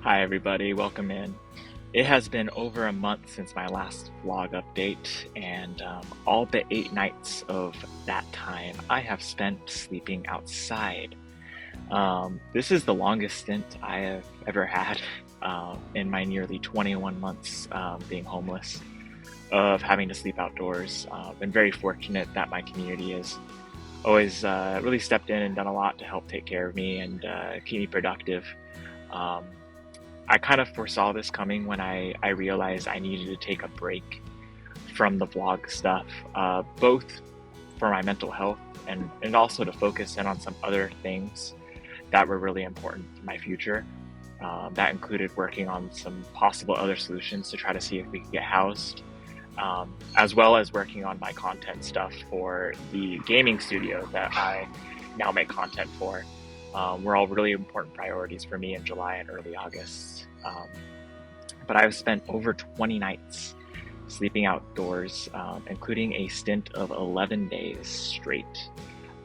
Hi, everybody. Welcome in. It has been over a month since my last vlog update, and all but 8 nights of that time I have spent sleeping outside. This is the longest stint I have ever had in my nearly 21 months being homeless, of having to sleep outdoors. Been very fortunate that my community has always really stepped in and done a lot to help take care of me and keep me productive. Um, I kind of foresaw this coming when I realized I needed to take a break from the vlog stuff, both for my mental health and also to focus in on some other things that were really important for my future. That included working on some possible other solutions to try to see if we could get housed, as well as working on my content stuff for the gaming studio that I now make content for. Were all really important priorities for me in July and early August. But I've spent over 20 nights sleeping outdoors, including a stint of 11 days straight.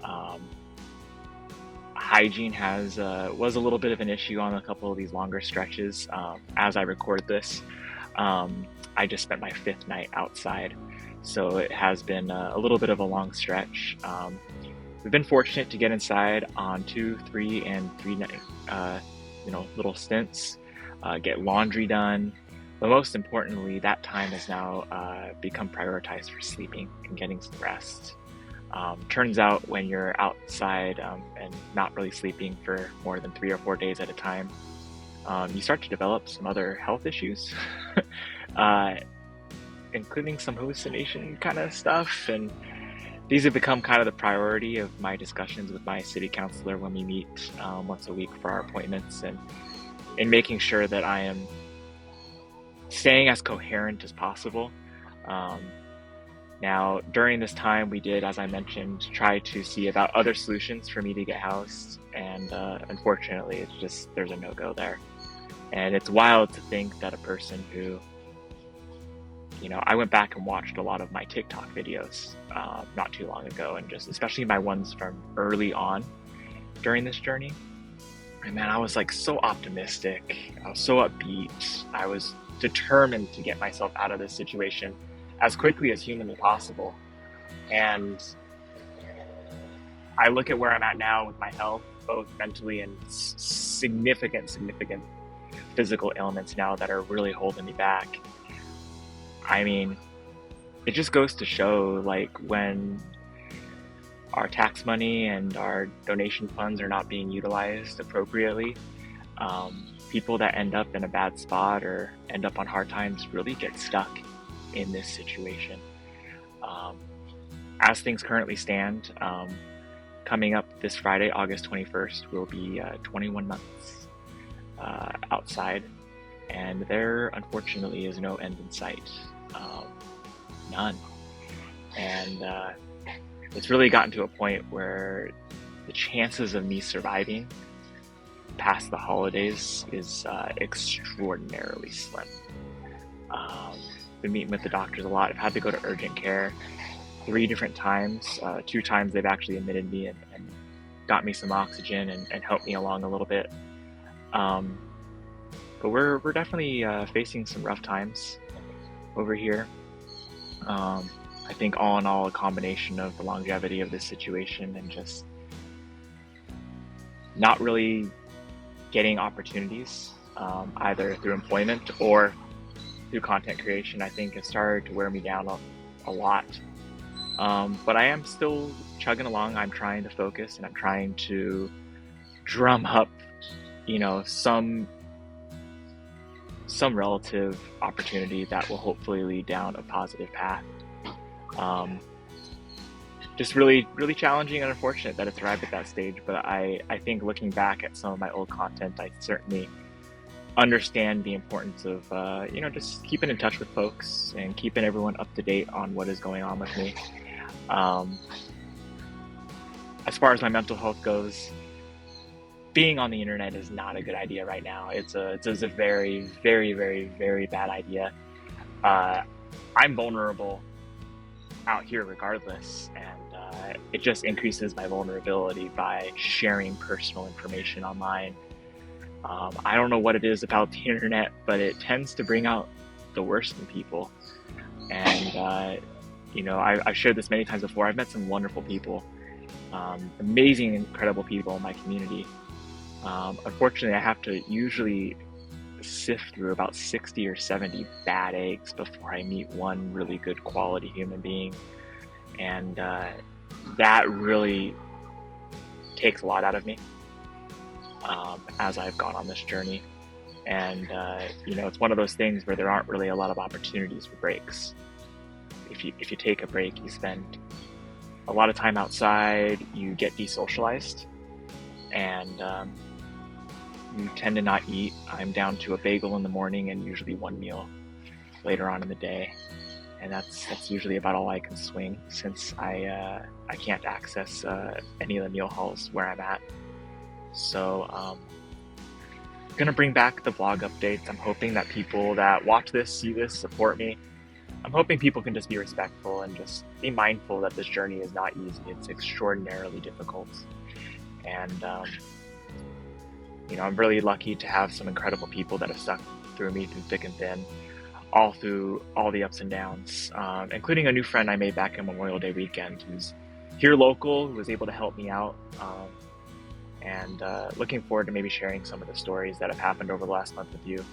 Um, Hygiene was a little bit of an issue on a couple of these longer stretches. As I record this, I just spent my fifth night outside, so it has been a little bit of a long stretch. We've been fortunate to get inside on 2, 3, and 3 night, little stints, get laundry done. But most importantly, that time has now become prioritized for sleeping and getting some rest. Turns out when you're outside and not really sleeping for more than 3 or 4 days at a time, you start to develop some other health issues, uh, including some hallucination kind of stuff. And these have become kind of the priority of my discussions with my city councilor when we meet once a week for our appointments, and in making sure that I am staying as coherent as possible. Um, Now, during this time, we did, as I mentioned, try to see about other solutions for me to get housed, and unfortunately, there's a no-go there. And it's wild to think that a person who, I went back and watched a lot of my TikTok videos not too long ago, and just especially my ones from early on during this journey. And man, I was like so optimistic. I was so upbeat. I was determined to get myself out of this situation as quickly as humanly possible. And I look at where I'm at now with my health, both mentally and significant physical ailments now that are really holding me back. I mean, it just goes to show, like, when our tax money and our donation funds are not being utilized appropriately, people that end up in a bad spot or end up on hard times really get stuck in this situation. Um, as things currently stand, coming up this Friday, August 21st, will be 21 months outside, and there unfortunately is no end in sight. None. And it's really gotten to a point where the chances of me surviving past the holidays is extraordinarily slim. Been meeting with the doctors a lot. I've had to go to urgent care 3 different times. 2 times they've actually admitted me and got me some oxygen and helped me along a little bit. But we're definitely facing some rough times over here. I think all in all, a combination of the longevity of this situation and just not really getting opportunities, either through employment or through content creation, I think has started to wear me down a lot. But I am still chugging along. I'm trying to focus and I'm trying to drum up, some relative opportunity that will hopefully lead down a positive path. Just really, really challenging and unfortunate that it's arrived at that stage. But I think looking back at some of my old content, I certainly understand the importance of, just keeping in touch with folks and keeping everyone up to date on what is going on with me. As far as my mental health goes, being on the internet is not a good idea right now. It's a very, very, very, very bad idea. I'm vulnerable out here regardless, and it just increases my vulnerability by sharing personal information online. I don't know what it is about the internet, but it tends to bring out the worst in people. And, I've shared this many times before. I've met some wonderful people, amazing, incredible people in my community. Unfortunately, I have to usually sift through about 60 or 70 bad eggs before I meet one really good quality human being. And that really takes a lot out of me as I've gone on this journey. And, it's one of those things where there aren't really a lot of opportunities for breaks. If you take a break, you spend a lot of time outside, you get desocialized, and you tend to not eat. I'm down to a bagel in the morning and usually one meal later on in the day, and that's usually about all I can swing since I can't access any of the meal halls where I'm at. So gonna bring back the vlog updates. I'm hoping that people that watch this, see this, support me. I'm hoping people can just be respectful and just be mindful that this journey is not easy. It's extraordinarily difficult. And, I'm really lucky to have some incredible people that have stuck through me through thick and thin, all through all the ups and downs, including a new friend I made back in Memorial Day weekend who's here local, who was able to help me out. And looking forward to maybe sharing some of the stories that have happened over the last month with you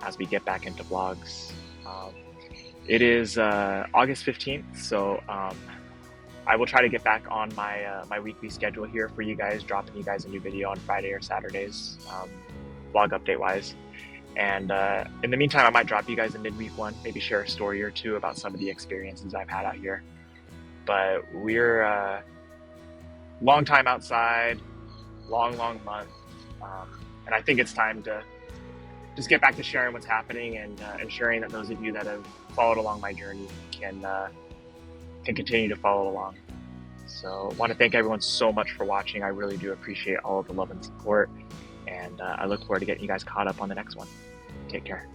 as we get back into vlogs. It is August 15th, so I will try to get back on my weekly schedule here for you guys, dropping you guys a new video on Friday or Saturdays, vlog update wise. And in the meantime, I might drop you guys a midweek one, maybe share a story or two about some of the experiences I've had out here. But we're long time outside, long month, and I think it's time to just get back to sharing what's happening and ensuring that those of you that have followed along my journey can continue to follow along. So I want to thank everyone so much for watching. I really do appreciate all of the love and support, and I look forward to getting you guys caught up on the next one. Take care.